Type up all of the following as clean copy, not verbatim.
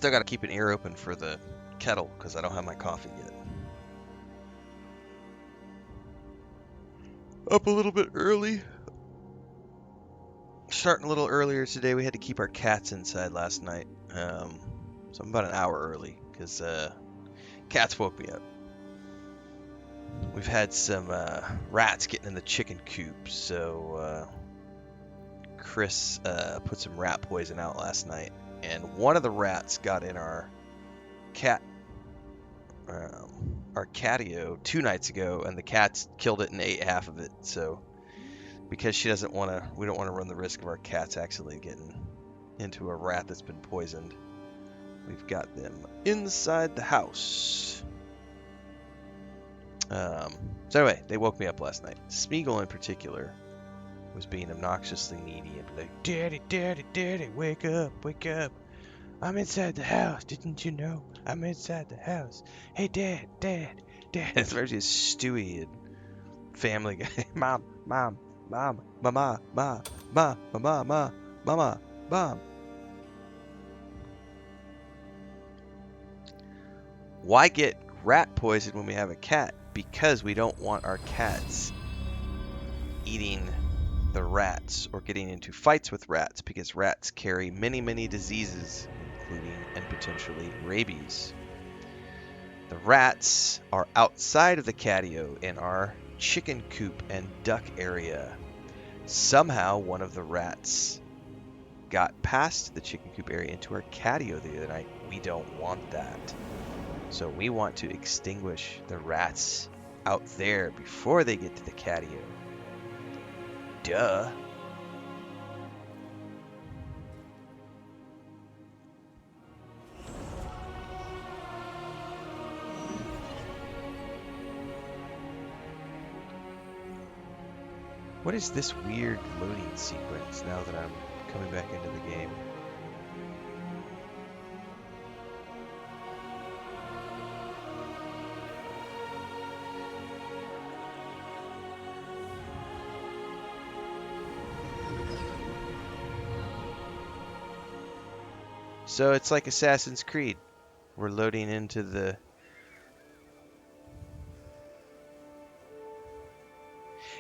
Still got to keep an ear open for the kettle because I don't have my coffee yet. Up a little bit early. Starting a little earlier today. We had to keep our cats inside last night. So I'm about an hour early because cats woke me up. We've had some rats getting in the chicken coop, so Chris put some rat poison out last night, and one of the rats got in our catio 2 nights ago, and the cats killed it and ate half of it. So because we don't want to run the risk of our cats actually getting into a rat that's been poisoned, we've got them inside the house. So anyway, they woke me up last night. Smeagol in particular was being obnoxiously needy and be like, "Daddy, daddy, daddy, wake up, wake up. I'm inside the house. Didn't you know? I'm inside the house. Hey, Dad, Dad, Dad." It's very Stewie and Family Guy. Mom, Mom, Mom, Mama, Ma, Ma, Mama, Ma, Mama, Mom. Why get rat poison when we have a cat? Because we don't want our cats eating the rats or getting into fights with rats, because rats carry many, many diseases, including and potentially rabies. The rats are outside of the catio in our chicken coop and duck area. Somehow one of the rats got past the chicken coop area into our catio the other night. We don't want that. So we want to extinguish the rats out there before they get to the catio. Duh. What is this weird loading sequence now that I'm coming back into the game? So it's like Assassin's Creed. We're loading into the...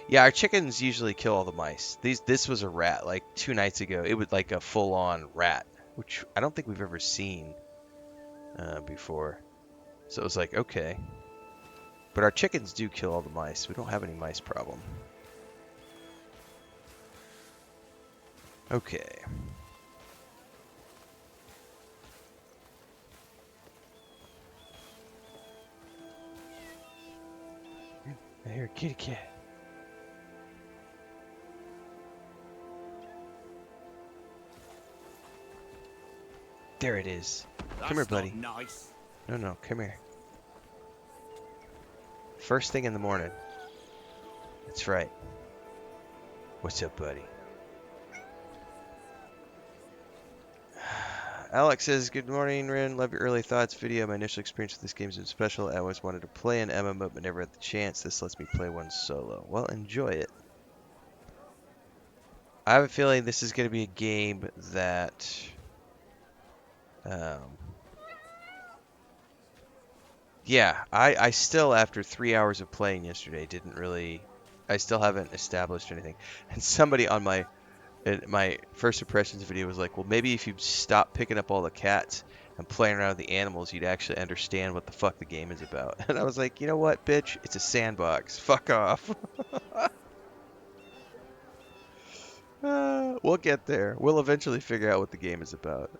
Yeah, our chickens usually kill all the mice. This was a rat. Like 2 nights ago, it was like a full-on rat, which I don't think we've ever seen before. So it was like, okay. But our chickens do kill all the mice. We don't have any mice problem. Okay. I hear a kitty cat. There it is. Come here, buddy. Nice. No, come here. First thing in the morning. That's right. What's up, buddy? Alex says, "Good morning, Ren. Love your early thoughts video. My initial experience with this game has been special. I always wanted to play an MMO, but never had the chance. This lets me play one solo. Well, enjoy it." I have a feeling this is going to be a game that... yeah, I still, after 3 hours of playing yesterday, didn't really... I still haven't established anything. And somebody on my first impressions video was like, well, maybe if you stop picking up all the cats and playing around with the animals, you'd actually understand what the fuck the game is about. And I was like, you know what, bitch? It's a sandbox. Fuck off. We'll get there. We'll eventually figure out what the game is about.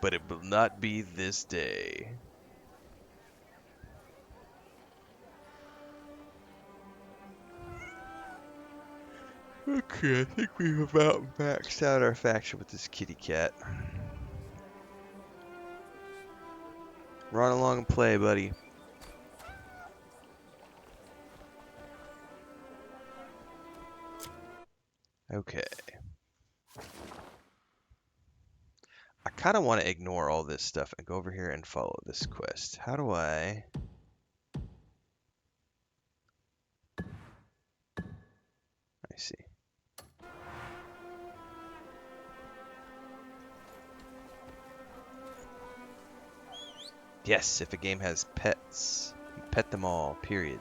But it will not be this day. Okay, I think we've about maxed out our faction with this kitty cat. Run along and play, buddy. Okay. I kind of want to ignore all this stuff and go over here and follow this quest. How do I... I see. Yes, if a game has pets, you pet them all, period.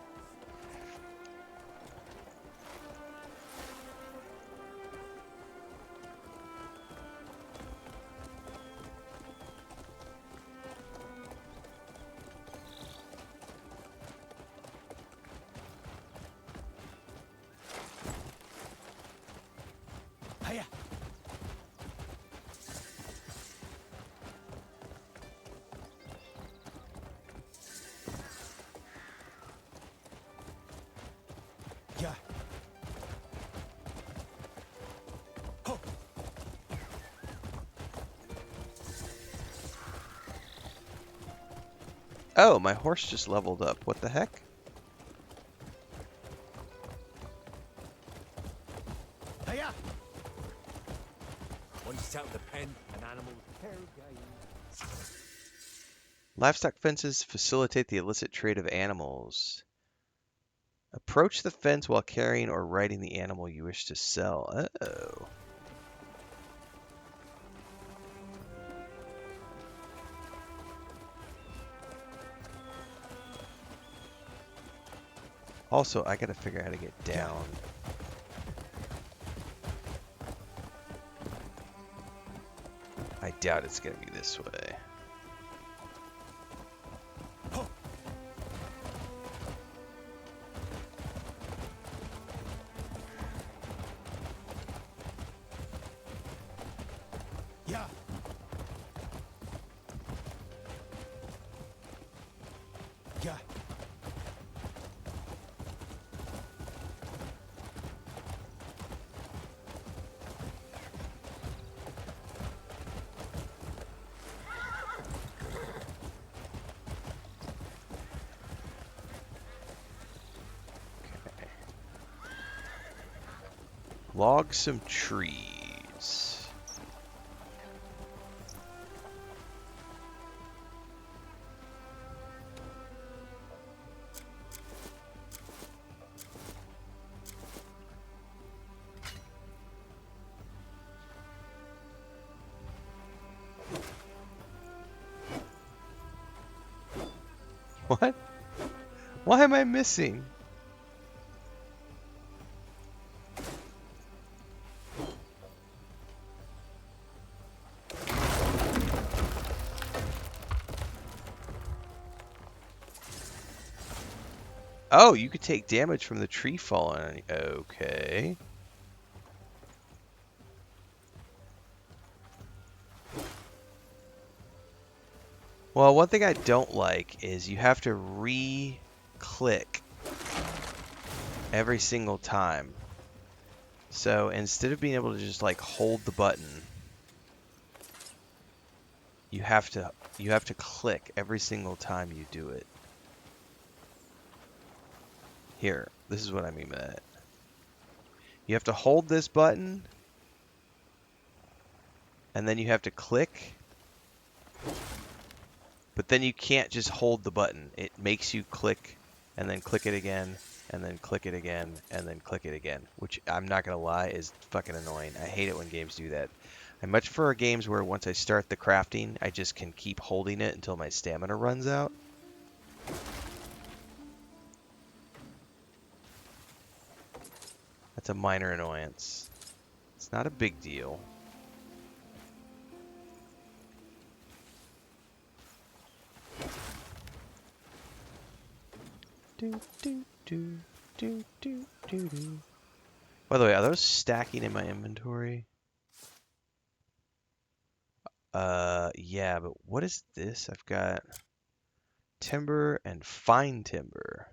Hiya. Yeah. Ho. Oh, my horse just leveled up. What the heck? Hiya. Once out of the pen, an animal tailgate. Livestock fences facilitate the illicit trade of animals. Approach the fence while carrying or riding the animal you wish to sell. Oh. Also, I gotta figure out how to get down. I doubt it's gonna be this way. Ho. Yeah. Yeah. Log some trees. What? Why am I missing? Oh, you could take damage from the tree falling on you. Okay. Well, one thing I don't like is you have to re-click every single time. So instead of being able to just like hold the button, you have to click every single time you do it. Here, this is what I mean by that. You have to hold this button, and then you have to click, but then you can't just hold the button. It makes you click, and then click it again, and then click it again, and then click it again, which I'm not gonna lie is fucking annoying. I hate it when games do that. I much prefer games where once I start the crafting, I just can keep holding it until my stamina runs out. That's a minor annoyance. It's not a big deal. Do, do, do, do, do, do, do. By the way, are those stacking in my inventory? Yeah, but what is this? I've got timber and fine timber.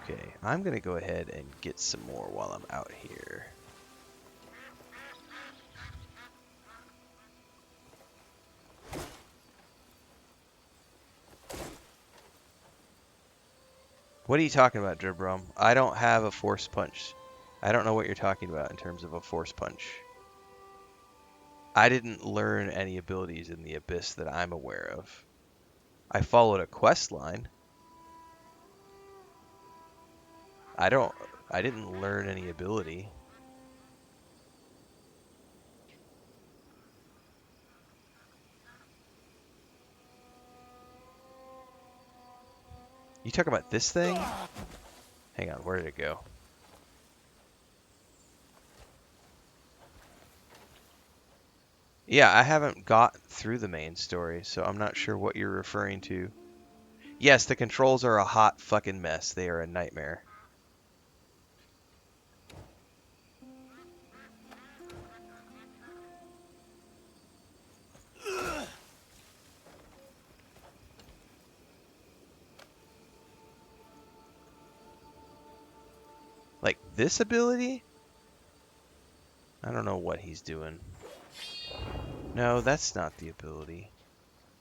Okay, I'm gonna go ahead and get some more while I'm out here. What are you talking about, Dribrum? I don't have a force punch. I don't know what you're talking about in terms of a force punch. I didn't learn any abilities in the Abyss that I'm aware of. I followed a quest line. I didn't learn any ability. You talking about this thing? Hang on, where did it go? Yeah, I haven't got through the main story, so I'm not sure what you're referring to. Yes, the controls are a hot fucking mess. They are a nightmare. Like this ability? I don't know what he's doing. No, that's not the ability.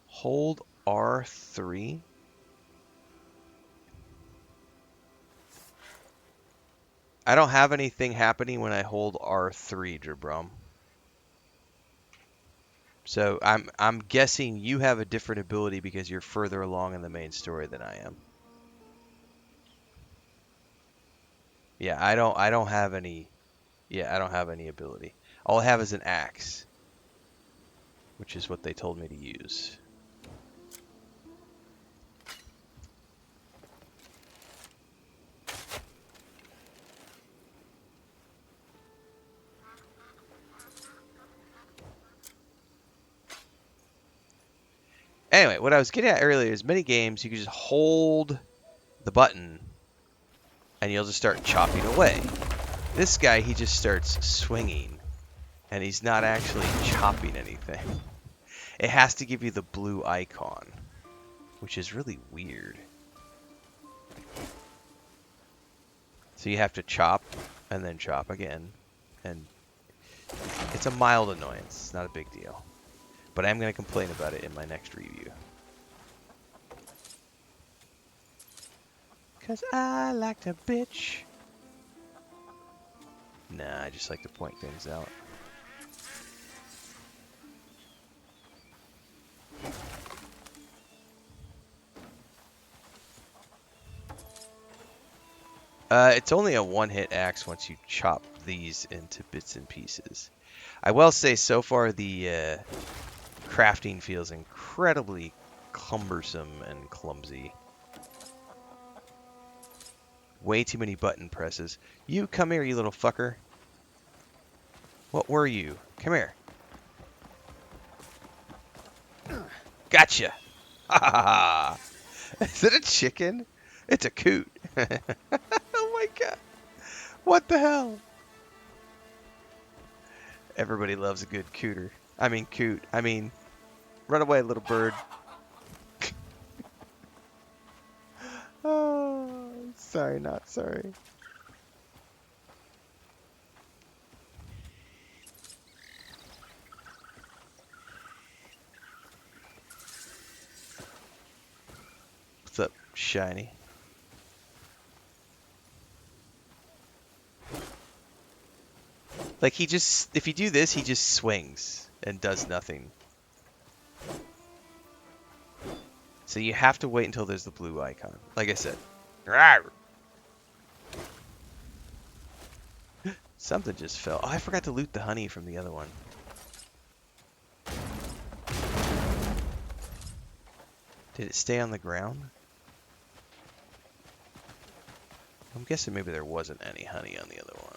Hold R3? I don't have anything happening when I hold R3, Jabrum. So I'm guessing you have a different ability because you're further along in the main story than I am. Yeah, I don't have any. Yeah, I don't have any ability. All I have is an axe, which is what they told me to use. Anyway, what I was getting at earlier is many games you can just hold the button and you'll just start chopping away. This guy, he just starts swinging and he's not actually chopping anything. It has to give you the blue icon, which is really weird. So you have to chop and then chop again, and it's a mild annoyance. It's not a big deal. But I'm going to complain about it in my next review. Because I like to bitch. Nah, I just like to point things out. It's only a one-hit axe once you chop these into bits and pieces. I will say so far the crafting feels incredibly cumbersome and clumsy. Way too many button presses. You come here, you little fucker. What were you? Come here. Gotcha. Ha ha ha. Is it a chicken? It's a coot. Oh my god. What the hell? Everybody loves a good cooter. I mean coot. I mean, run away, little bird. Oh, sorry, not sorry. What's up, shiny? Like he just, if you do this, he just swings and does nothing. So you have to wait until there's the blue icon. Like I said. Something just fell. Oh, I forgot to loot the honey from the other one. Did it stay on the ground? I'm guessing maybe there wasn't any honey on the other one.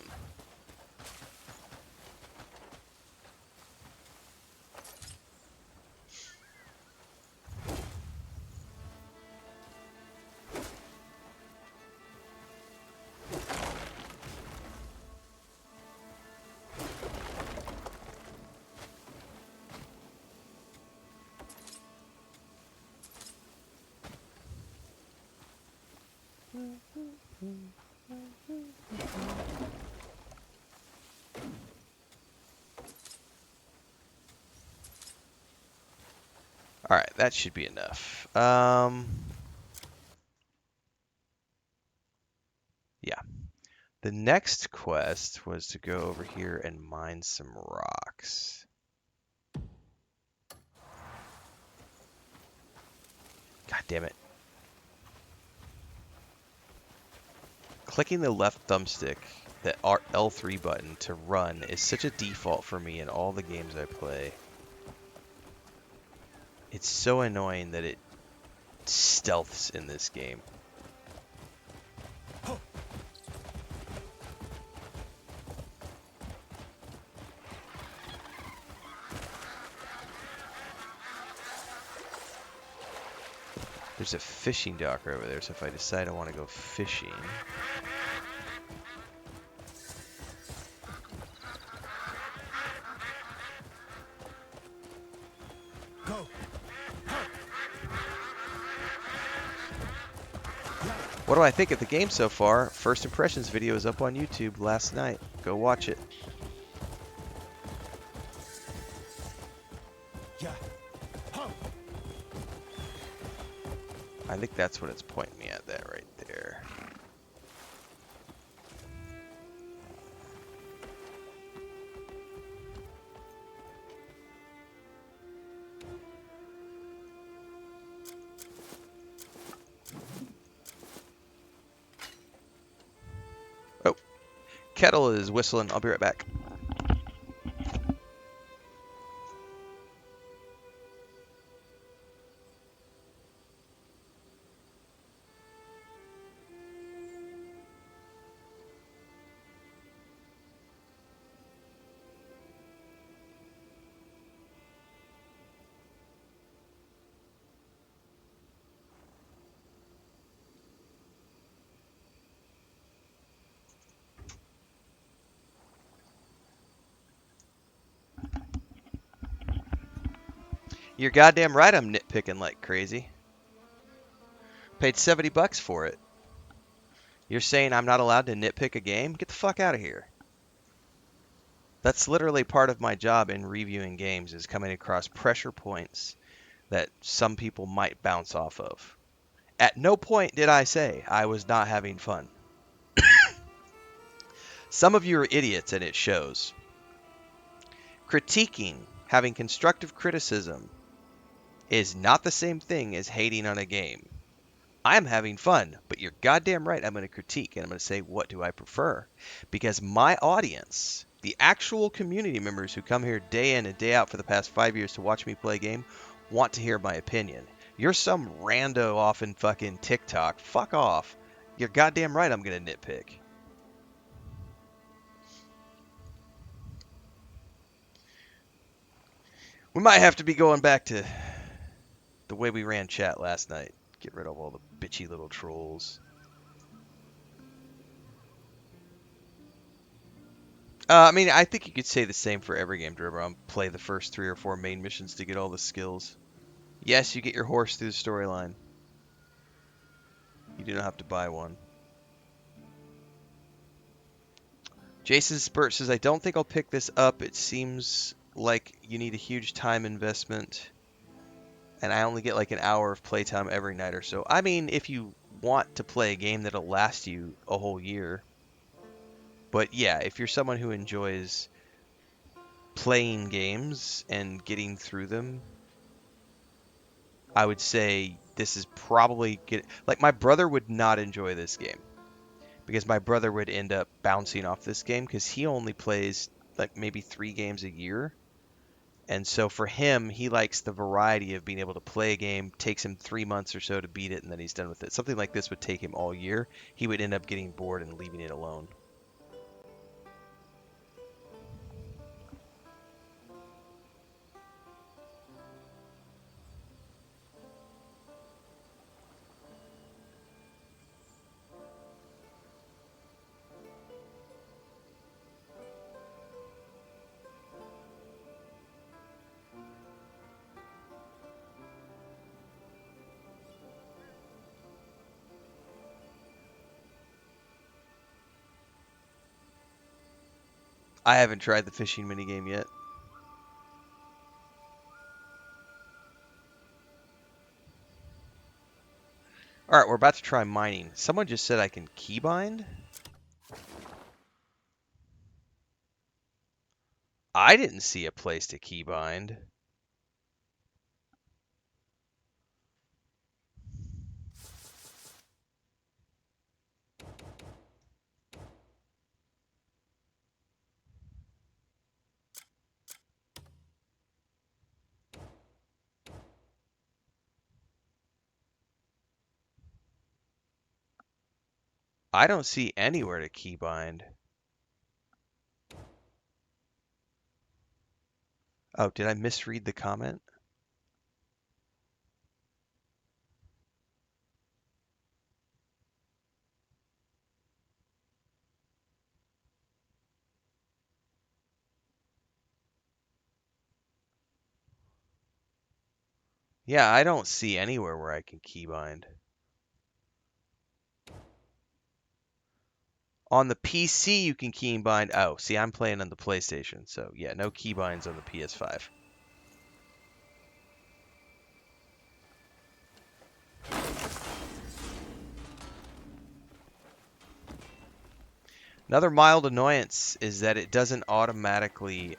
Alright, that should be enough. Yeah. The next quest was to go over here and mine some rocks. God damn it. Clicking the left thumbstick, the L3 button to run is such a default for me in all the games I play. It's so annoying that it stealths in this game. There's a fishing dock over there, so if I decide I want to go fishing... Go. What do I think of the game so far? First impressions video is up on YouTube last night. Go watch it. Yeah. Huh. I think that's what it's pointing me at, that right there. Oh, kettle is whistling. I'll be right back. You're goddamn right I'm nitpicking like crazy. Paid $70 for it. You're saying I'm not allowed to nitpick a game? Get the fuck out of here. That's literally part of my job in reviewing games, is coming across pressure points that some people might bounce off of. At no point did I say I was not having fun. Some of you are idiots and it shows. Critiquing, having constructive criticism, is not the same thing as hating on a game. I'm having fun, but you're goddamn right I'm going to critique and I'm going to say, what do I prefer? Because my audience, the actual community members who come here day in and day out for the past 5 years to watch me play a game, want to hear my opinion. You're some rando off in fucking TikTok. Fuck off. You're goddamn right I'm going to nitpick. We might have to be going back to the way we ran chat last night. Get rid of all the bitchy little trolls. I mean, I think you could say the same for every game, Dribber. Play the first 3 or 4 main missions to get all the skills. Yes, you get your horse through the storyline. You do not have to buy one. Jason Spurt says, I don't think I'll pick this up. It seems like you need a huge time investment. And I only get like an hour of playtime every night or so. I mean, if you want to play a game that'll last you a whole year. But yeah, if you're someone who enjoys playing games and getting through them, I would say this is probably like my brother would not enjoy this game because my brother would end up bouncing off this game because he only plays like maybe 3 games a year. And so for him, he likes the variety of being able to play a game, takes him 3 months or so to beat it, and then he's done with it. Something like this would take him all year. He would end up getting bored and leaving it alone. I haven't tried the fishing minigame yet. All right, we're about to try mining. Someone just said I can keybind. I didn't see a place to keybind. I don't see anywhere to keybind. Oh, did I misread the comment? Yeah, I don't see anywhere where I can keybind. On the PC, you can keybind. Oh, see, I'm playing on the PlayStation, so yeah, no keybinds on the PS5. Another mild annoyance is that it doesn't automatically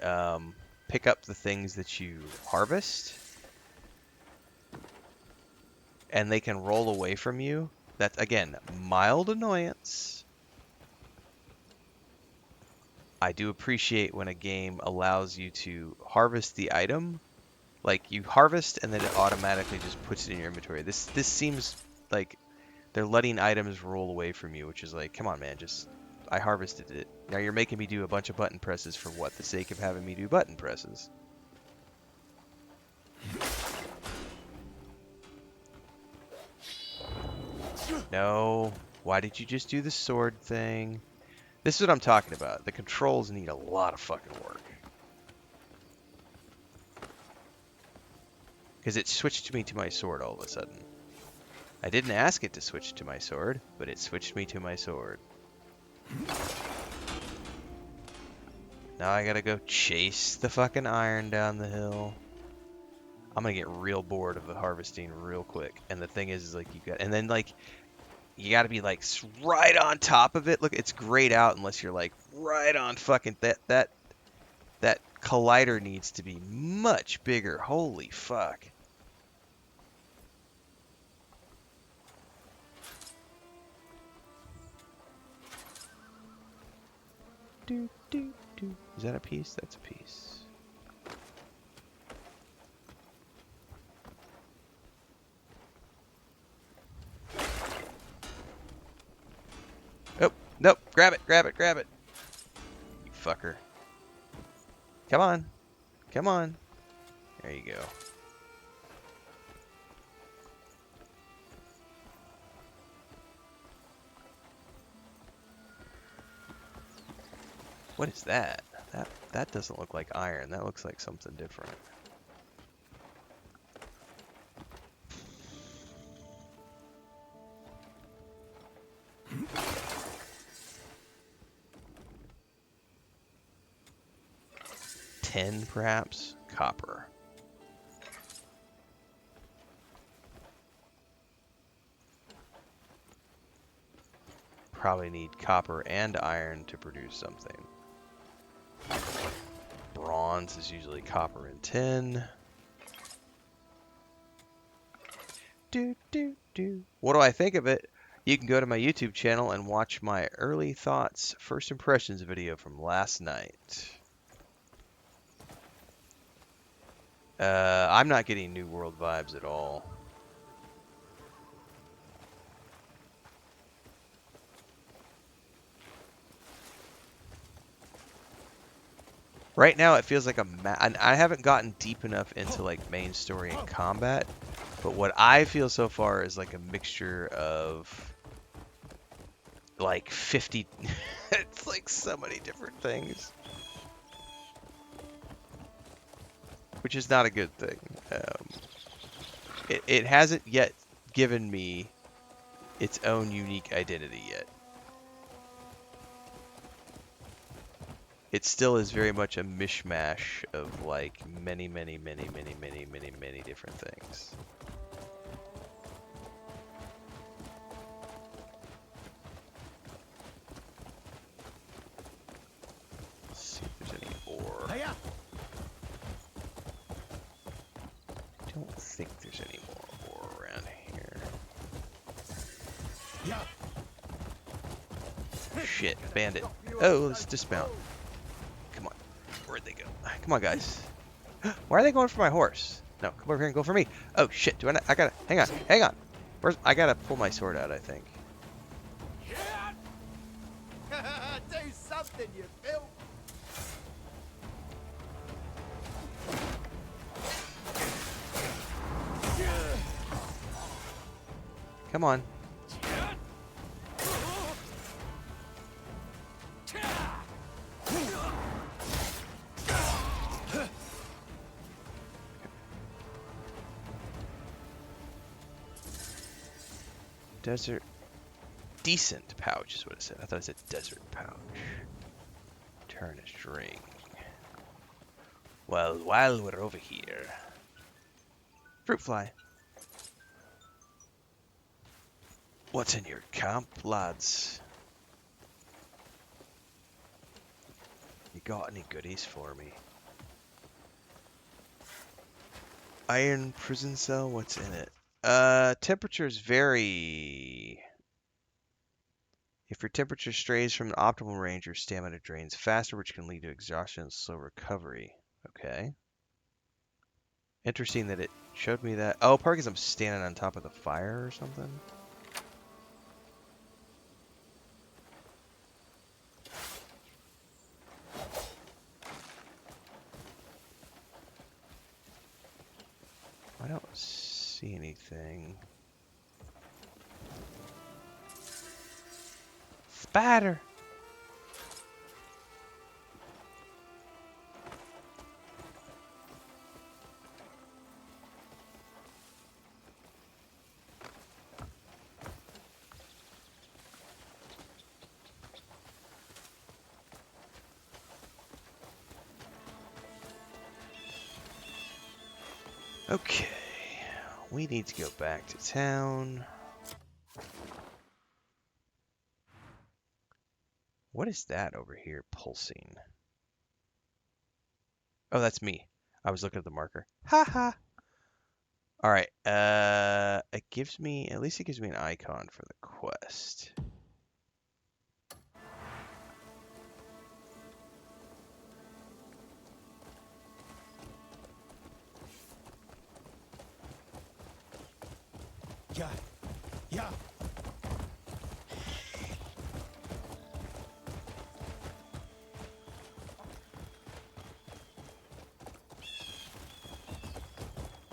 pick up the things that you harvest, and they can roll away from you. That's, again, mild annoyance. I do appreciate when a game allows you to harvest the item. Like, you harvest and then it automatically just puts it in your inventory. This seems like they're letting items roll away from you, which is like, come on, man, just... I harvested it. Now you're making me do a bunch of button presses for what? The sake of having me do button presses. No. Why did you just do the sword thing? This is what I'm talking about. The controls need a lot of fucking work. Because it switched me to my sword all of a sudden. I didn't ask it to switch to my sword, but it switched me to my sword. Now I gotta go chase the fucking iron down the hill. I'm gonna get real bored of the harvesting real quick. And the thing is like, you got... And then, like... You gotta be, like, right on top of it. Look, it's grayed out unless you're, like, right on fucking... That collider needs to be much bigger. Holy fuck. Do, do, do. Is that a piece? That's a piece. Oh, nope. Grab it, grab it, grab it. You fucker. Come on. Come on. There you go. What is that? That doesn't look like iron. That looks like something different. Tin, perhaps? Copper. Probably need copper and iron to produce something. Bronze is usually copper and tin. What do I think of it? You can go to my YouTube channel and watch my early thoughts, first impressions video from last night. I'm not getting New World vibes at all. Right now, it feels like and I haven't gotten deep enough into like main story and combat, but what I feel so far is like a mixture of like 50. It's like so many different things, which is not a good thing. It hasn't yet given me its own unique identity yet. It still is very much a mishmash of like many different things. Let's see if there's any ore. I don't think there's any more ore around here. Shit, bandit. Oh, let's dismount. Come on. Where'd they go? Come on, guys. Why are they going for my horse? No, come over here and go for me. Oh, shit. I gotta... Hang on. I gotta pull my sword out, I think. Do something, you filth. Come on. Desert. Decent pouch is what it said. I thought it said desert pouch. Turn a string. Well, while we're over here. Fruit fly. What's in your camp, lads? You got any goodies for me? Iron prison cell, what's in it? Temperatures vary. If your temperature strays from the optimal range, your stamina drains faster, which can lead to exhaustion and slow recovery. Okay. Interesting that it showed me that. Oh, probably because I'm standing on top of the fire or something. I don't see anything. Spider! Okay. We need to go back to town. What is that over here pulsing? Oh, that's me. I was looking at the marker. Ha ha! Alright, it gives me, at least it gives me an icon for the quest. Yeah. Yeah.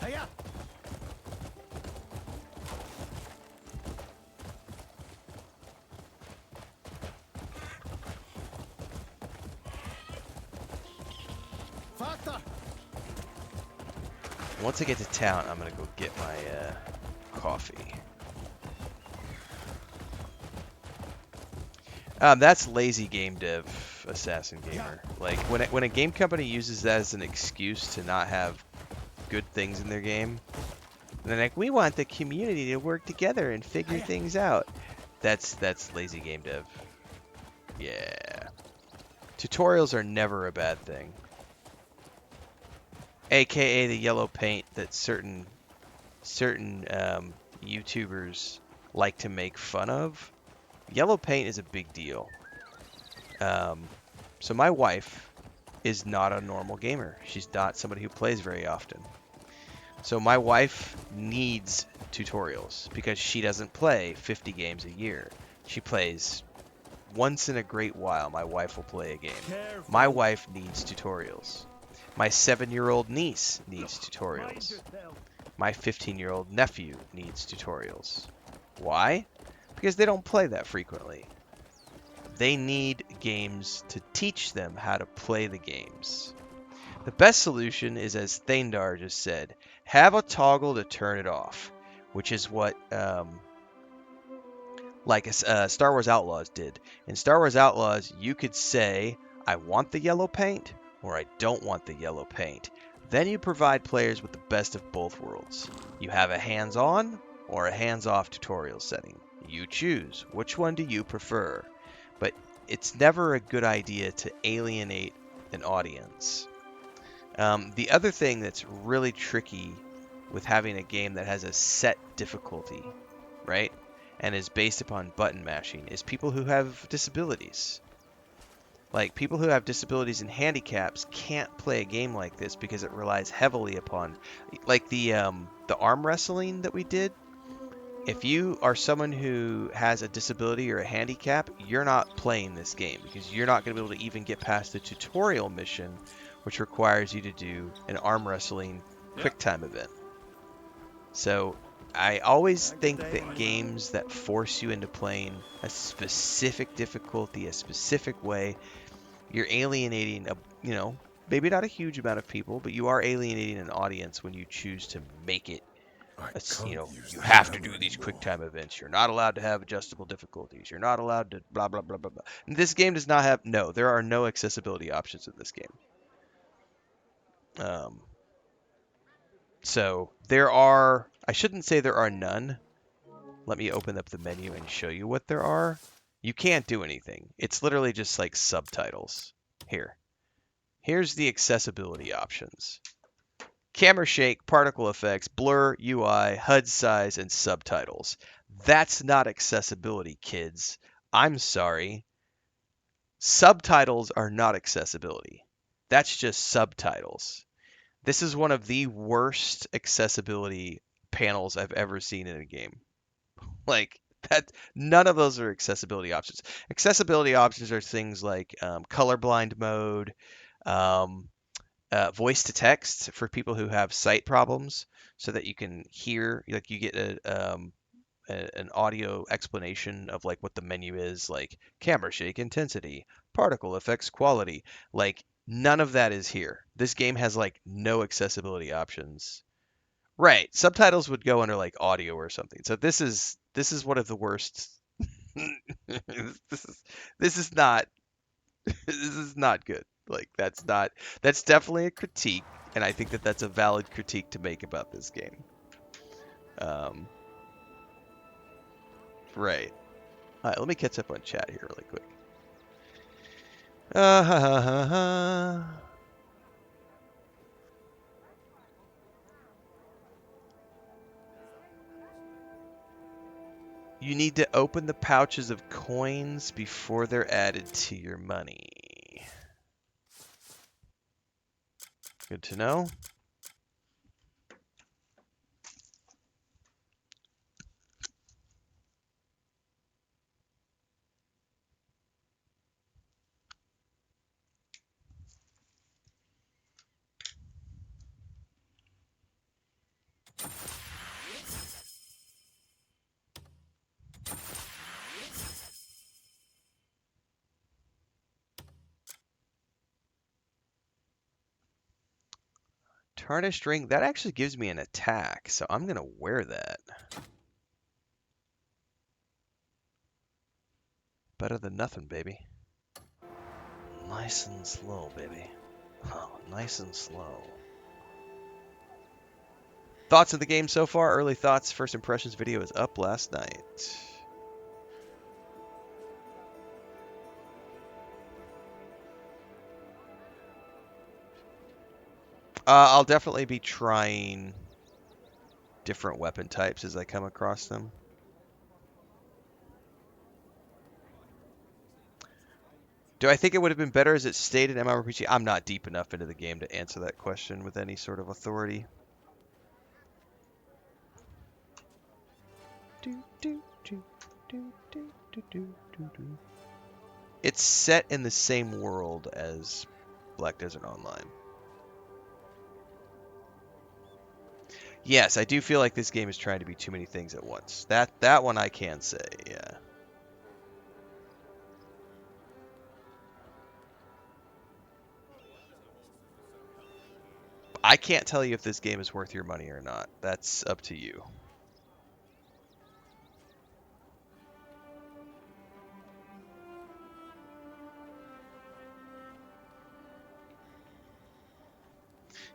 Hiya. Faster. Once I get to town, I'm gonna go get my coffee. That's lazy game dev, assassin gamer. Like when a game company uses that as an excuse to not have good things in their game, and they're like, we want the community to work together and figure things out. That's lazy game dev. Yeah. Tutorials are never a bad thing. AKA the yellow paint that certain YouTubers like to make fun of. Yellow paint is a big deal. So my wife is not a normal gamer. She's not somebody who plays very often. So my wife needs tutorials because she doesn't play 50 games a year. She plays once in a great while. My wife will play a game. My wife needs tutorials. My 7-year-old niece needs tutorials. My 15-year-old nephew needs tutorials. Why? Because they don't play that frequently. They need games to teach them how to play the games. The best solution is, as Thaindar just said, have a toggle to turn it off, which is what Star Wars Outlaws did. In Star Wars Outlaws, you could say, I want the yellow paint, or I don't want the yellow paint. Then you provide players with the best of both worlds. You have a hands-on or a hands-off tutorial setting. You choose. Which one do you prefer? But it's never a good idea to alienate an audience. The other thing that's really tricky with having a game that has a set difficulty, right, and is based upon button mashing is people who have disabilities. Like, people who have disabilities and handicaps can't play a game like this because it relies heavily upon, like the arm wrestling that we did. If you are someone who has a disability or a handicap, you're not playing this game because you're not going to be able to even get past the tutorial mission, which requires you to do an arm wrestling QuickTime event. So I always think that games that force you into playing a specific difficulty, a specific way, you're alienating maybe not a huge amount of people, but you are alienating an audience when you choose to make it You have to do these quick time events. You're not allowed to have adjustable difficulties. You're not allowed to blah blah blah blah blah. And this game does not have no. There are no accessibility options in this game. Um, so there are. I shouldn't say there are none. Let me open up the menu and show you what there are. You can't do anything. It's literally just like subtitles. Here. Here's the accessibility options. Camera shake, particle effects, blur, UI, HUD size, and subtitles. That's not accessibility, kids. I'm sorry. Subtitles are not accessibility. That's just subtitles. This is one of the worst accessibility panels I've ever seen in a game. Like that, none of those are accessibility options. Accessibility options are things like colorblind mode, um, voice to text for people who have sight problems, so that you can hear, like you get an audio explanation of like what the menu is, like camera shake intensity, particle effects quality. Like none of that is here. This game has like no accessibility options. Right. Subtitles would go under like audio or something. So this is one of the worst. this is this is not this is not good. Like that's definitely a critique, and I think that that's a valid critique to make about this game. Um, right. All right. Let me catch up on chat here really quick. Ha, ha, ha, ha. You need to open the pouches of coins before they're added to your money. Good to know. Tarnished ring, that actually gives me an attack, so I'm going to wear that. Better than nothing, baby. Nice and slow, baby. Oh, nice and slow. Thoughts of the game so far? Early thoughts, first impressions video is up last night. I'll definitely be trying different weapon types as I come across them. Do I think it would have been better as it stayed in MMORPG? I'm not deep enough into the game to answer that question with any sort of authority. It's set in the same world as Black Desert Online. Yes, I do feel like this game is trying to be too many things at once. That one I can say, yeah. I can't tell you if this game is worth your money or not. That's up to you.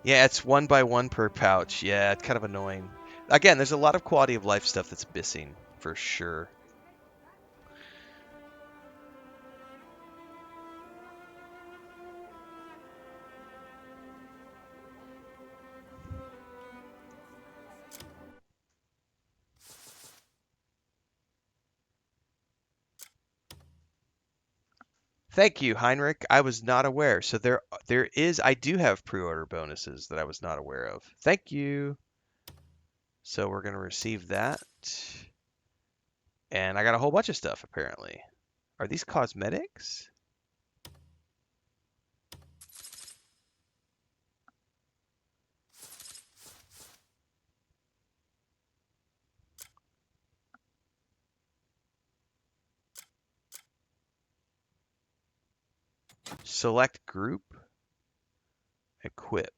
Yeah, it's 1 by 1 per pouch. Yeah, it's kind of annoying. Again, there's a lot of quality of life stuff that's missing, for sure. Thank you, Heinrich. I was not aware. So I do have pre-order bonuses that I was not aware of. Thank you. So we're going to receive that. And I got a whole bunch of stuff, apparently. Are these cosmetics? Select group. Equip.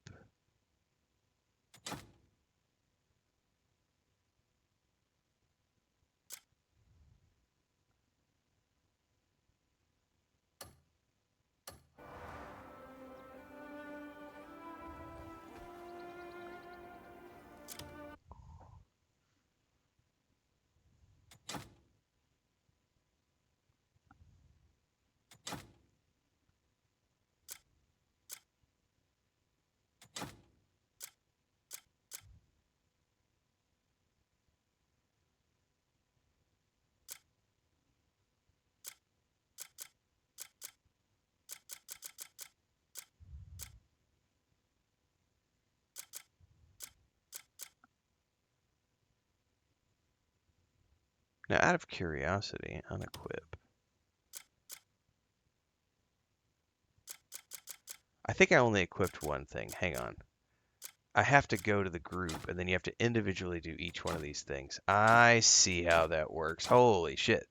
Now, out of curiosity, unequip. I think I only equipped one thing. Hang on. I have to go to the group, and then you have to individually do each one of these things. I see how that works. Holy shit.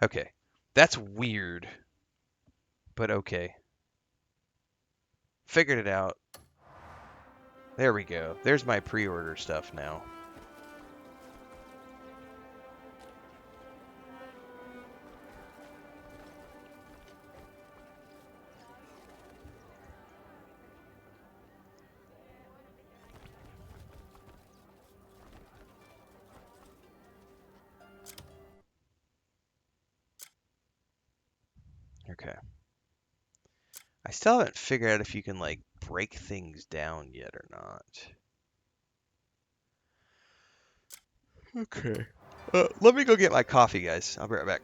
Okay. That's weird. But okay. Figured it out. There we go. There's my pre-order stuff now. Okay. I still haven't figured out if you can, like, break things down yet or not. Okay. Let me go get my coffee, guys. I'll be right back.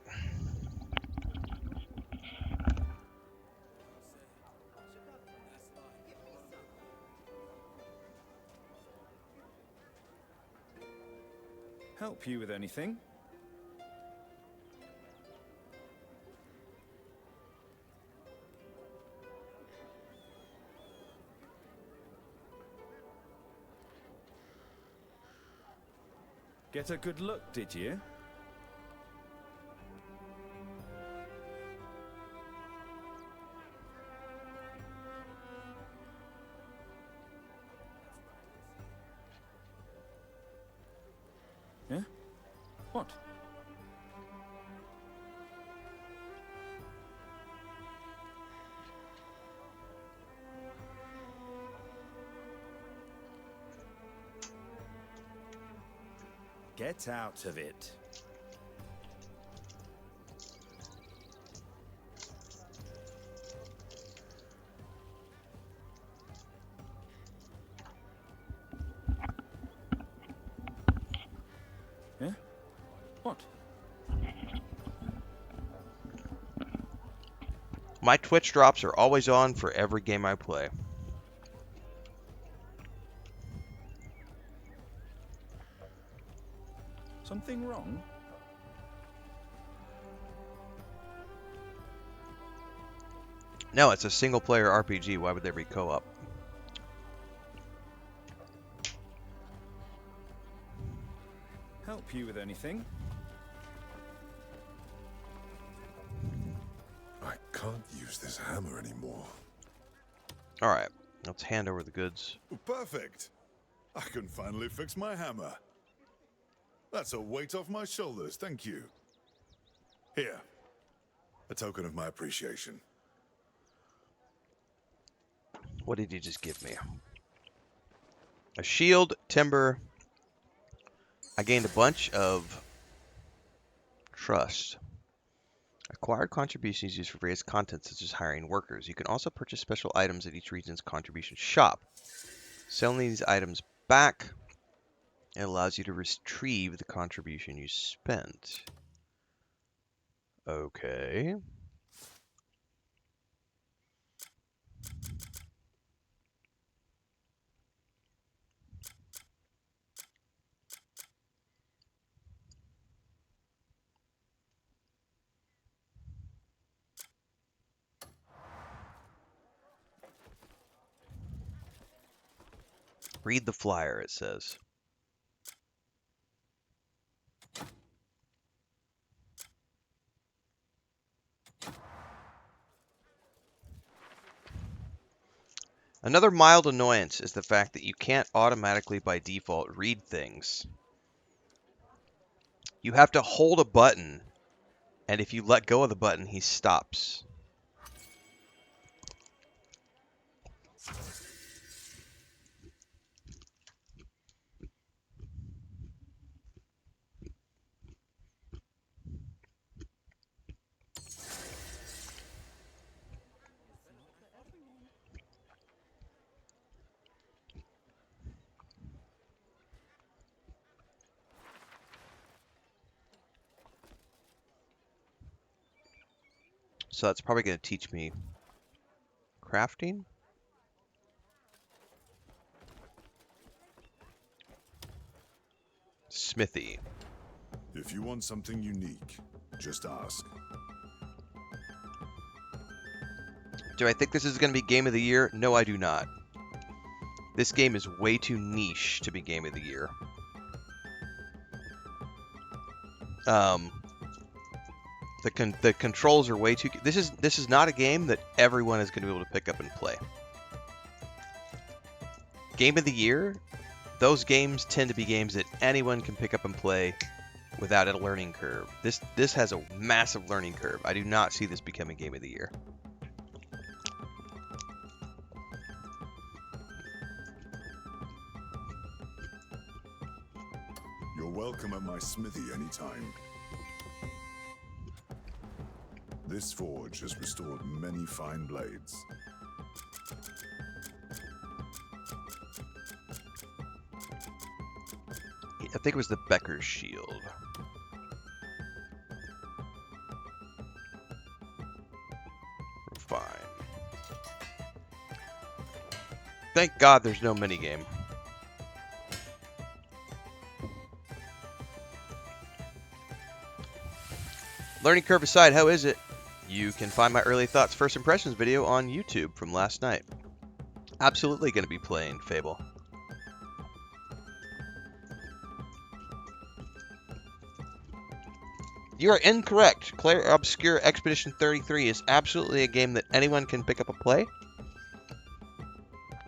Help you with anything? Get a good look, did you? Yeah? What? Get out of it. Yeah? What? My Twitch drops are always on for every game I play. Something wrong? No, it's a single-player RPG. Why would there be co-op? Help you with anything? I can't use this hammer anymore. All right, let's hand over the goods. Perfect. I can finally fix my hammer. That's a weight off my shoulders, thank you. Here, a token of my appreciation. What did you just give me? A shield, timber. I gained a bunch of trust. Acquired contributions used for various contents such as hiring workers. You can also purchase special items at each region's contribution shop. Selling these items back, it allows you to retrieve the contribution you spent. Okay. Read the flyer, it says. Another mild annoyance is the fact that you can't automatically by default read things. You have to hold a button, and if you let go of the button, he stops. So that's probably going to teach me crafting. Smithy. If you want something unique, just ask. Do I think this is going to be Game of the Year? No, I do not. This game is way too niche to be Game of the Year. The controls are way too... This is not a game that everyone is going to be able to pick up and play. Game of the Year, those games tend to be games that anyone can pick up and play without a learning curve. This has a massive learning curve. I do not see this becoming Game of the Year. You're welcome at my smithy anytime. This forge has restored many fine blades. I think it was the Becker's Shield. Fine. Thank God there's no minigame. Learning curve aside, how is it? You can find my early thoughts, first impressions video on YouTube from last night. Absolutely going to be playing Fable. You are incorrect. Claire Obscure Expedition 33 is absolutely a game that anyone can pick up and play.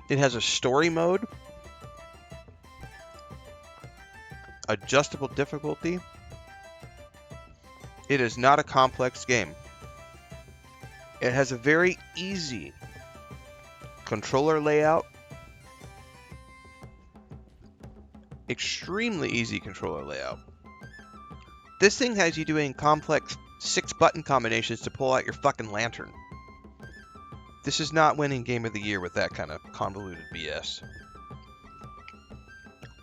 It has a story mode, adjustable difficulty. It is not a complex game. It has a very easy controller layout. Extremely easy controller layout. This thing has you doing complex 6-button combinations to pull out your fucking lantern. This is not winning Game of the Year with that kind of convoluted BS.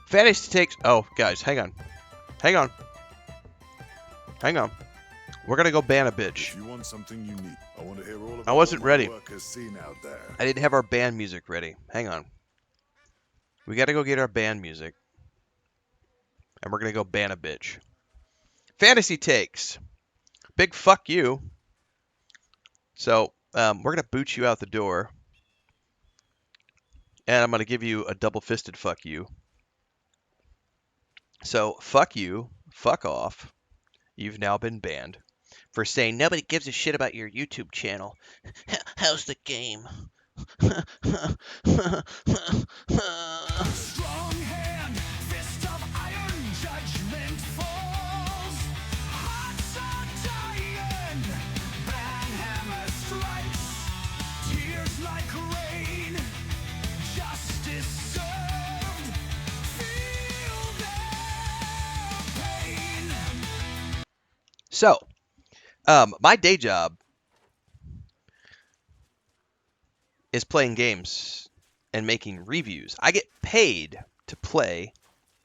Fantasy takes... Oh, guys, hang on. Hang on. Hang on. We're gonna go ban a bitch. If you want something unique, I want to hear all about I wasn't what my ready. work has seen out there. I didn't have our band music ready. Hang on. We gotta go get our band music. And we're gonna go ban a bitch. Fantasy takes. Big fuck you. So, we're gonna boot you out the door. And I'm gonna give you a double-fisted fuck you. So, fuck you. Fuck off. You've now been banned for saying nobody gives a shit about your YouTube channel. How's the game? Strong hand, fist of iron, judgment falls. Hearts are dying, banhammer strikes. Tears like rain, justice served. Feel their pain. So, my day job is playing games and making reviews. I get paid to play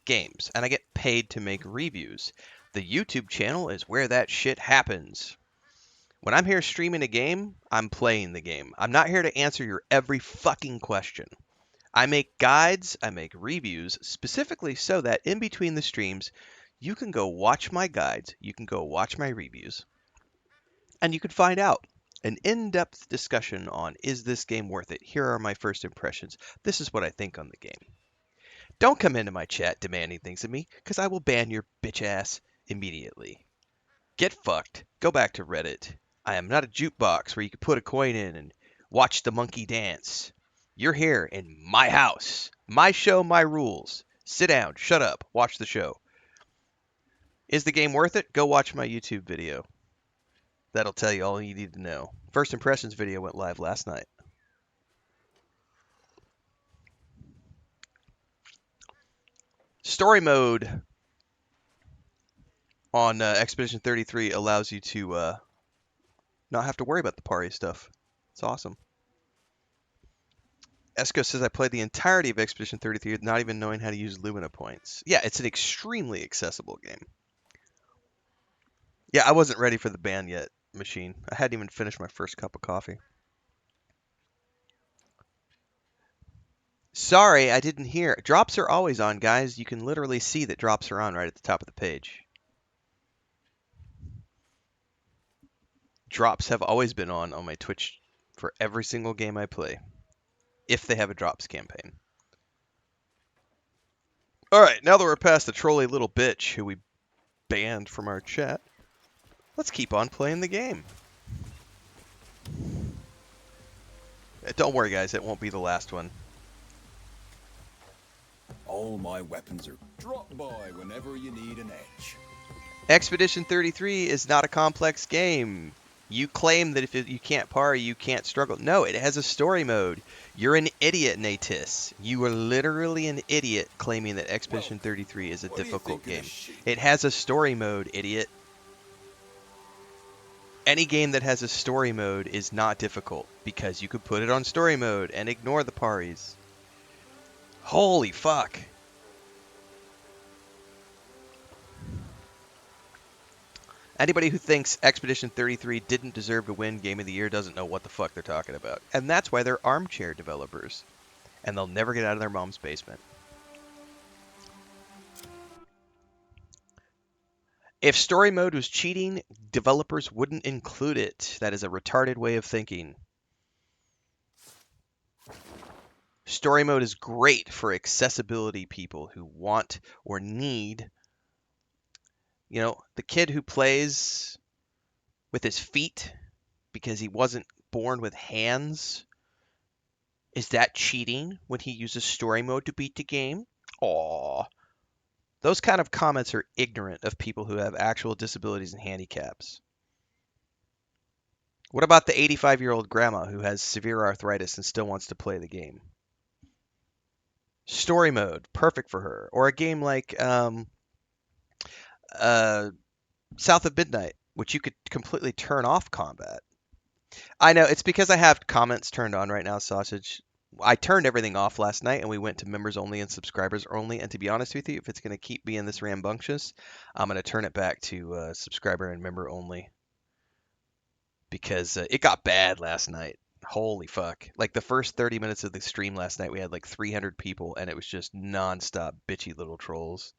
games, and I get paid to make reviews. The YouTube channel is where that shit happens. When I'm here streaming a game, I'm playing the game. I'm not here to answer your every fucking question. I make guides, I make reviews, specifically so that in between the streams, you can go watch my guides, you can go watch my reviews, and you can find out an in-depth discussion on, is this game worth it? Here are my first impressions. This is what I think on the game. Don't come into my chat demanding things of me, because I will ban your bitch ass immediately. Get fucked. Go back to Reddit. I am not a jukebox where you can put a coin in and watch the monkey dance. You're here in my house. My show, my rules. Sit down, shut up, watch the show. Is the game worth it? Go watch my YouTube video. That'll tell you all you need to know. First impressions video went live last night. Story mode on Expedition 33 allows you to not have to worry about the party stuff. It's awesome. Esco says I played the entirety of Expedition 33 not even knowing how to use Lumina points. Yeah, it's an extremely accessible game. Yeah, I wasn't ready for the ban yet, Machine. I hadn't even finished my first cup of coffee. Sorry, I didn't hear. Drops are always on, guys. You can literally see that drops are on right at the top of the page. drops have always been on my Twitch for every single game I play, if they have a drops campaign. Alright, now that we're past the trolly little bitch who we banned from our chat, let's keep on playing the game. Don't worry guys, it won't be the last one. All my weapons are drop by whenever you need an edge. Expedition 33 is not a complex game. You claim that if you can't parry, you can't struggle. No, it has a story mode. You're an idiot, Natus. You are literally an idiot claiming that Expedition 33 is a difficult game. It has a story mode, idiot. Any game that has a story mode is not difficult because you could put it on story mode and ignore the parries. Holy fuck. Anybody who thinks Expedition 33 didn't deserve to win Game of the Year doesn't know what the fuck they're talking about. And that's why they're armchair developers. And they'll never get out of their mom's basement. If story mode was cheating, developers wouldn't include it. That is a retarded way of thinking. Story mode is great for accessibility people who want or need. You know, the kid who plays with his feet because he wasn't born with hands, is that cheating when he uses story mode to beat the game? Aww. Those kind of comments are ignorant of people who have actual disabilities and handicaps. What about the 85-year-old grandma who has severe arthritis and still wants to play the game? Story mode, perfect for her. Or a game like South of Midnight, which you could completely turn off combat. I know, it's because I have comments turned on right now, Sausage. I turned everything off last night, and we went to members only and subscribers only. And to be honest with you, if it's going to keep being this rambunctious, I'm going to turn it back to subscriber and member only. Because it got bad last night. Holy fuck. Like, the first 30 minutes of the stream last night, we had like 300 people, and it was just non-stop bitchy little trolls.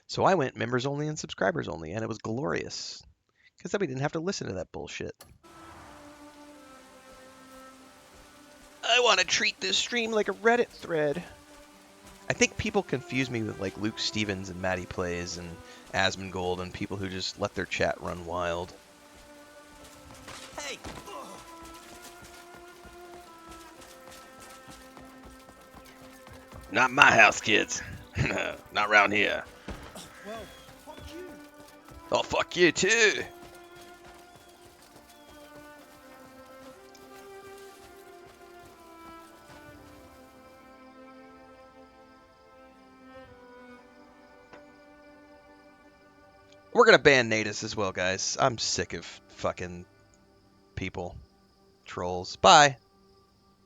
So I went members only and subscribers only, and it was glorious. Because then we didn't have to listen to that bullshit. I want to treat this stream like a Reddit thread. I think people confuse me with like Luke Stevens and Matty Plays and Asmongold and people who just let their chat run wild. Hey! Not my house, kids. Not around here. Well, fuck you. Oh, fuck you too. We're gonna ban Natus as well, guys. I'm sick of fucking people. Trolls. Bye.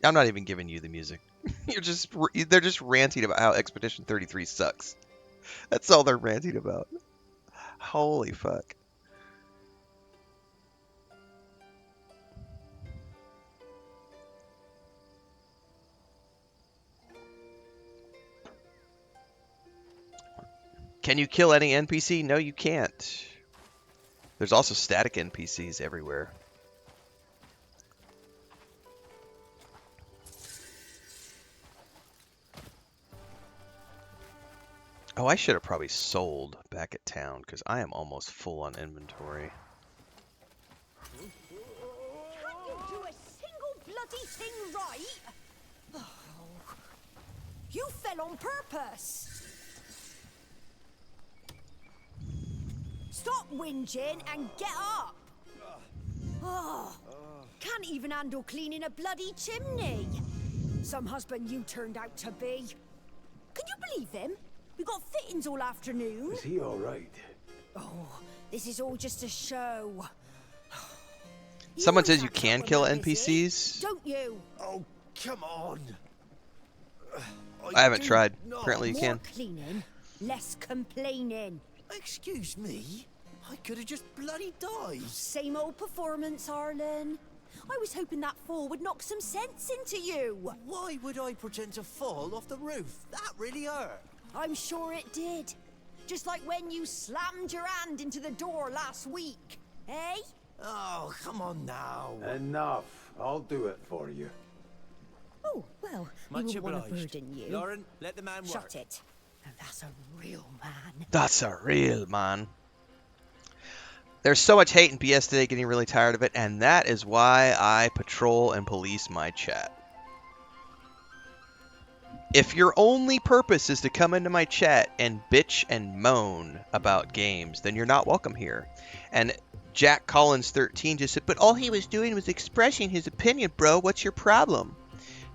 I'm not even giving you the music. They're just ranting about how Expedition 33 sucks. That's all they're ranting about. Holy fuck. Can you kill any NPC? No, you can't. There's also static NPCs everywhere. Oh, I should have probably sold back at town because I am almost full on inventory. Can't you do a single bloody thing right? Oh, you fell on purpose. Stop whinging and get up. Oh, can't even handle cleaning a bloody chimney. Some husband you turned out to be. Can you believe him? We got fittings all afternoon. Is he all right? Oh, this is all just a show. Someone know says you that's can not kill what love is, NPCs. don't you? Oh, come on. I haven't do tried. not. Apparently you More can. cleaning, less complaining. Excuse me? I could have just bloody died. Same old performance, Arlen. I was hoping that fall would knock some sense into you. Why would I pretend to fall off the roof? That really hurt. I'm sure it did. Just like when you slammed your hand into the door last week. Eh? Oh, come on now. Enough. I'll do it for you. Oh, well, we Much wouldn't want to obliged. burden you. Lauren, let the man work. Shut it. Now that's a real man. That's a real man. There's so much hate and BS today, getting really tired of it, and that is why I patrol and police my chat. If your only purpose is to come into my chat and bitch and moan about games, then you're not welcome here. And Jack Collins 13 just said, but all he was doing was expressing his opinion, bro. What's your problem?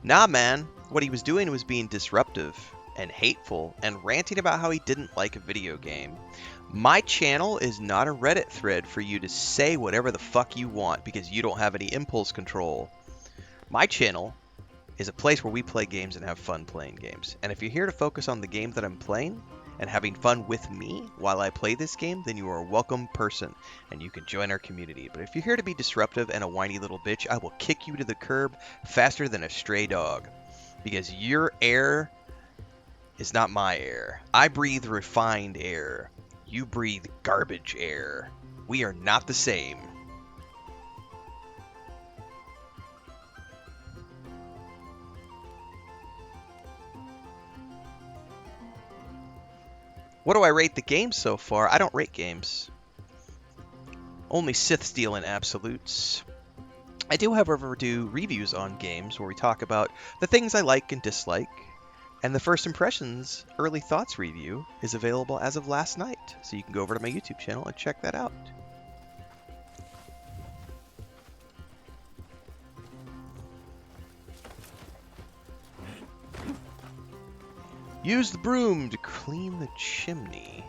Nah, man. What he was doing was being disruptive and hateful and ranting about how he didn't like a video game. My channel is not a Reddit thread for you to say whatever the fuck you want because you don't have any impulse control. My channel is a place where we play games and have fun playing games. And if you're here to focus on the game that I'm playing and having fun with me while I play this game, then you are a welcome person and you can join our community. But if you're here to be disruptive and a whiny little bitch, I will kick you to the curb faster than a stray dog because your air is not my air. I breathe refined air. You breathe garbage air. We are not the same. What do I rate the game so far? I don't rate games. Only Siths deal in absolutes. I do, however, do reviews on games where we talk about the things I like and dislike. And the First Impressions Early Thoughts review is available as of last night. So you can go over to my YouTube channel and check that out. Use the broom to clean the chimney.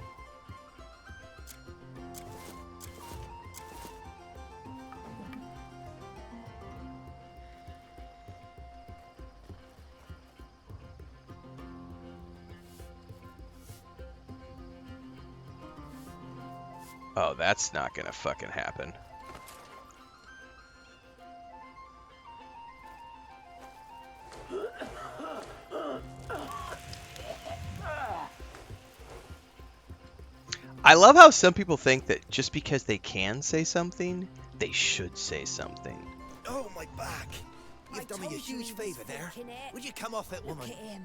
Oh, that's not gonna fucking happen. I love how some people think that just because they can say something, they should say something. Oh, my back. I You've done me a told you huge he was favour there. faking it. Would you come off it, Look woman? at him.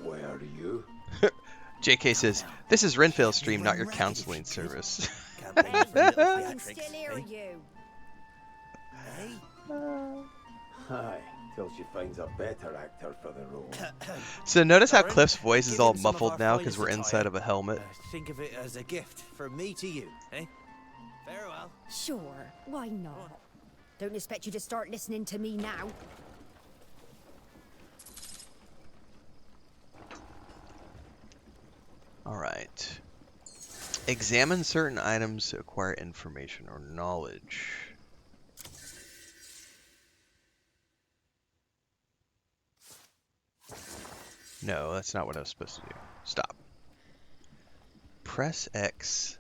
Where are you? JK says, this is Renfail stream, not your counseling service. Can't blame you for a little I can theatrics, still hear eh? you. Eh? Aye, till she finds a better actor for the role. So notice how Lauren, Cliff's voice is give all him some of muffled our now because finest we're attire. inside of a helmet. Think of it as a gift from me to you, eh? Farewell. Sure, why not? Don't expect you to start listening to me now. Alright. Examine certain items to acquire information or knowledge. No, that's not what I was supposed to do. Stop. Press X.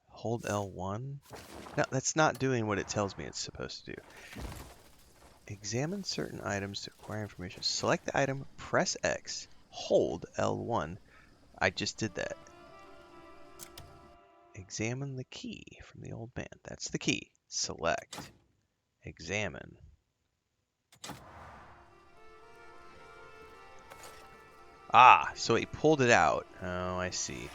Hold L1. No, that's not doing what it tells me it's supposed to do. Examine certain items to acquire information. Select the item, press X, hold L1. I just did that. Examine the key from the old man. That's the key. Select. Examine. Ah, so he pulled it out. Oh, I see.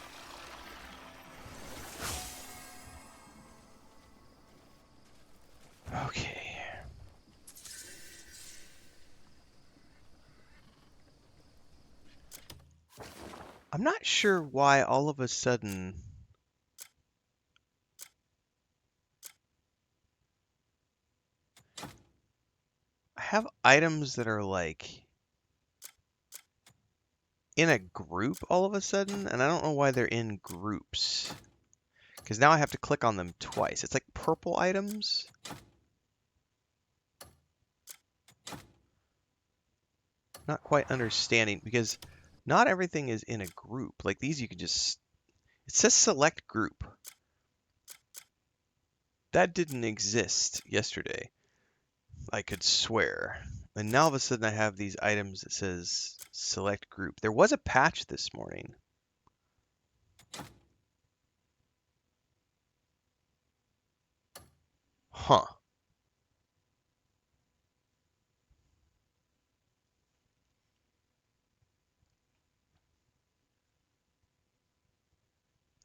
Okay. I'm not sure why all of a sudden I have items that are like in a group all of a sudden, and I don't know why they're in groups. Because now I have to click on them twice. It's like purple items. Not quite understanding, because not everything is in a group. Like these you can just... It says select group. That didn't exist yesterday. I could swear. And now all of a sudden I have these items that says select group. There was a patch this morning. Huh.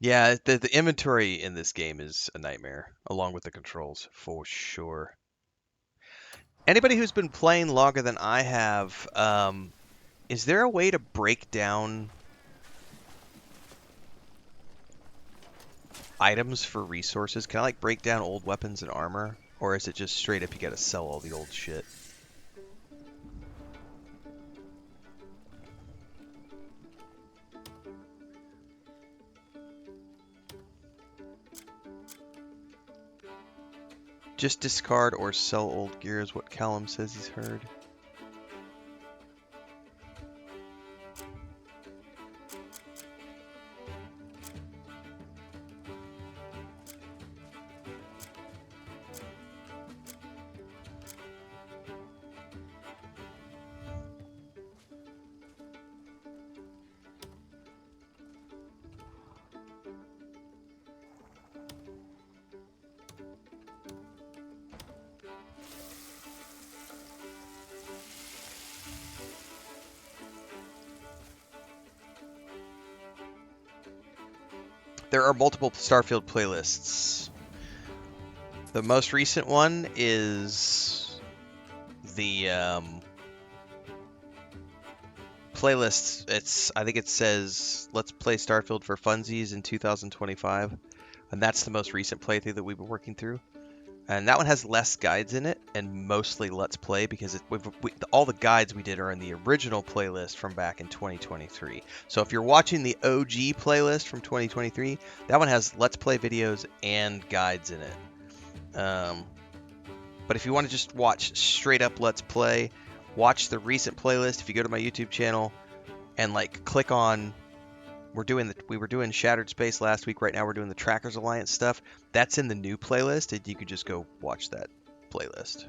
Yeah, the inventory in this game is a nightmare, along with the controls, for sure. Anybody who's been playing longer than I have, is there a way to break down items for resources? Can I like break down old weapons and armor? Or is it just straight up you gotta sell all the old shit? Just discard or sell old gear is what Callum says he's heard. There are multiple Starfield playlists. The most recent one is the playlist. I think it says "Let's play Starfield for funsies in 2025," and that's the most recent playthrough that we've been working through. And that one has less guides in it and mostly Let's Play because all the guides we did are in the original playlist from back in 2023. So if you're watching the OG playlist from 2023, that one has Let's Play videos and guides in it. But if you want to just watch straight up Let's Play, watch the recent playlist. If you go to my YouTube channel and like click on, we were doing Shattered Space last week. Right now we're doing the Trackers Alliance stuff. That's in the new playlist, and you could just go watch that playlist.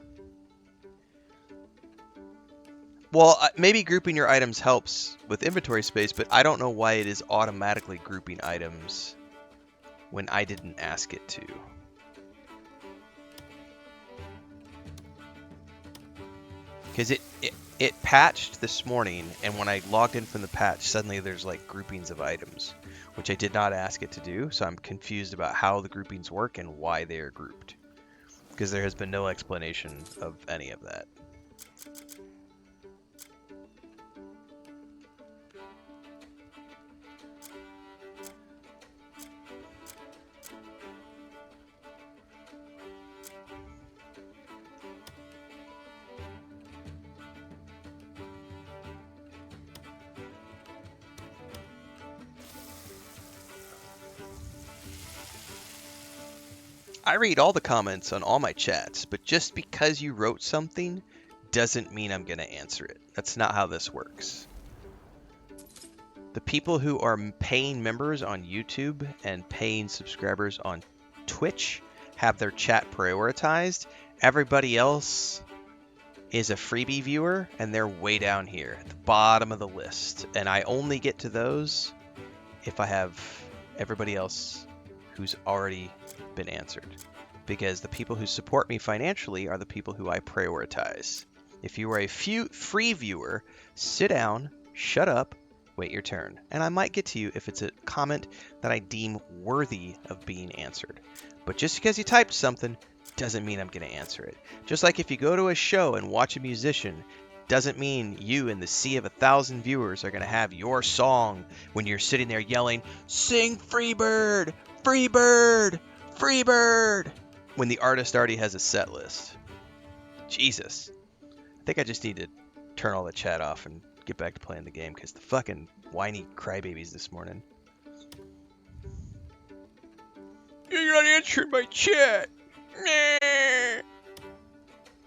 Well, maybe grouping your items helps with inventory space, but I don't know why it is automatically grouping items when I didn't ask it to. Because it patched this morning, and when I logged in from the patch, suddenly there's like groupings of items, which I did not ask it to do, so I'm confused about how the groupings work and why they are grouped. Because there has been no explanation of any of that. I read all the comments on all my chats, but just because you wrote something doesn't mean I'm going to answer it. That's not how this works. The people who are paying members on YouTube and paying subscribers on Twitch have their chat prioritized. Everybody else is a freebie viewer, and they're way down here at the bottom of the list. And I only get to those if I have everybody else who's already been answered, because the people who support me financially are the people who I prioritize. If you are a free viewer, sit down, shut up, wait your turn, and I might get to you if it's a comment that I deem worthy of being answered. But just because you typed something doesn't mean I'm going to answer it. Just like if you go to a show and watch a musician, doesn't mean you in the sea of 1,000 viewers are going to have your song when you're sitting there yelling, "Sing Freebird! Freebird! Freebird!" when the artist already has a set list. Jesus. I think I just need to turn all the chat off and get back to playing the game, because the fucking whiny crybabies this morning. You're not answering my chat. Nah.